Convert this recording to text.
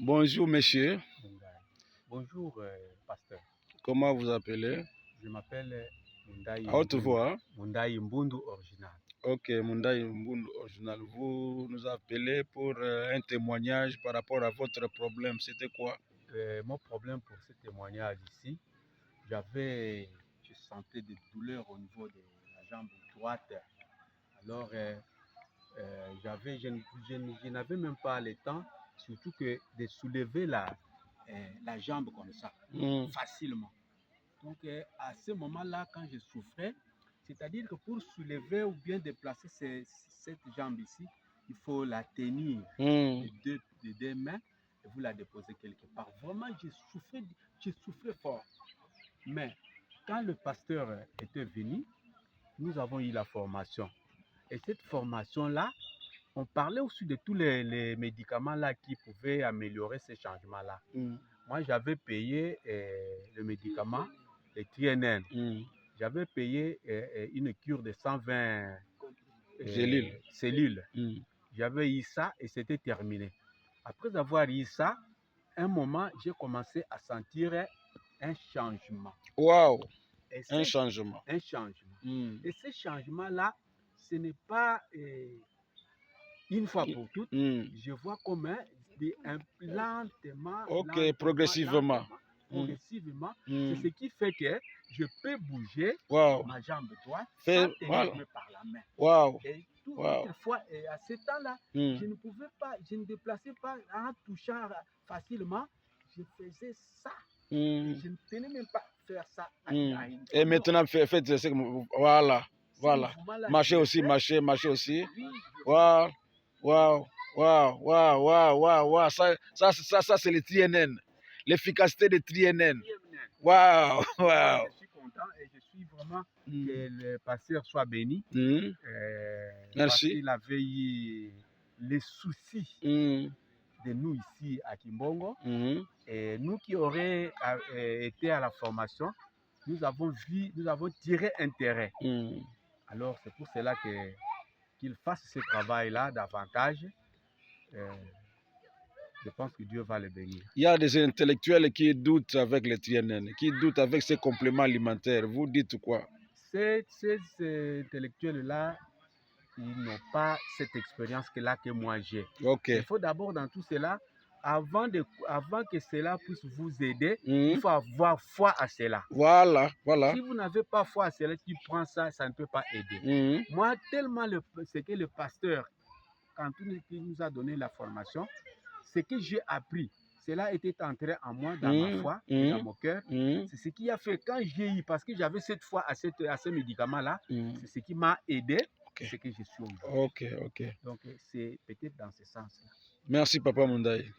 Bonjour, monsieur. Bonjour, pasteur. Comment vous appelez? Je m'appelle Mundaï À haute Mbundu. voix. Mundaï Mbundu original. Ok, Mundaï Mbundu original. Vous nous appelez pour un témoignage par rapport à votre problème. C'était quoi? Mon problème pour ce témoignage ici, je sentais des douleurs au niveau de la jambe droite. Alors, je n'avais même pas le temps, surtout que de soulever la jambe comme ça, facilement. Donc, à ce moment-là, quand je souffrais, c'est-à-dire que pour soulever ou bien déplacer cette jambe ici, il faut la tenir de deux mains et vous la déposez quelque part. Vraiment, je souffrais fort. Mais quand le pasteur était venu, nous avons eu la formation. Et cette formation-là, on parlait aussi de tous les médicaments là qui pouvaient améliorer ces changements-là. Moi, j'avais payé le médicament, le TNN. J'avais payé une cure de 120 cellules. J'avais eu ça et c'était terminé. Après avoir eu ça, un moment, j'ai commencé à sentir un changement. Waouh! Un changement. Un changement. Et ce changement-là, ce n'est pas une fois pour toutes. Je vois comme lentement. Ok, progressivement. Progressivement. C'est ce qui fait que je peux bouger ma jambe droite sans tenir par la main. Waouh! Et toutefois, à ce temps-là, je ne pouvais pas, je ne déplaçais pas en touchant facilement. Je faisais ça. Je ne tenais même pas à faire ça. Et maintenant, faites voilà. Voilà. Marchez aussi, marchez aussi. Waouh! Waouh! Waouh! Waouh! Waouh! Waouh! Ça c'est le TNN. L'efficacité de TNN. Waouh! Waouh! Je suis content et je suis vraiment que le pasteur soit béni. Merci. Parce qu'il avait eu les soucis de nous ici à Kimbongo. Et nous qui aurions été à la formation, nous avons tiré intérêt. Alors c'est pour cela qu'il fasse ce travail-là davantage. Je pense que Dieu va le bénir. Il y a des intellectuels qui doutent avec le TNN, qui doutent avec ces compléments alimentaires. Vous dites quoi? Ces intellectuels-là, ils n'ont pas cette expérience que moi j'ai. Okay. Il faut d'abord dans tout cela, avant que cela puisse vous aider, il faut avoir foi à cela. Voilà, voilà. Si vous n'avez pas foi à cela, tu prends ça, ça ne peut pas aider. Moi, tellement ce que le pasteur, quand il nous a donné la formation, ce que j'ai appris, cela était entré en moi, dans ma foi, dans mon cœur. C'est ce qui a fait, quand j'ai eu, parce que j'avais cette foi à ce médicament-là, c'est ce qui m'a aidé, c'est que je suis aujourd'hui. Ok, ok. Donc, c'est peut-être dans ce sens-là. Merci, Papa Mundaï.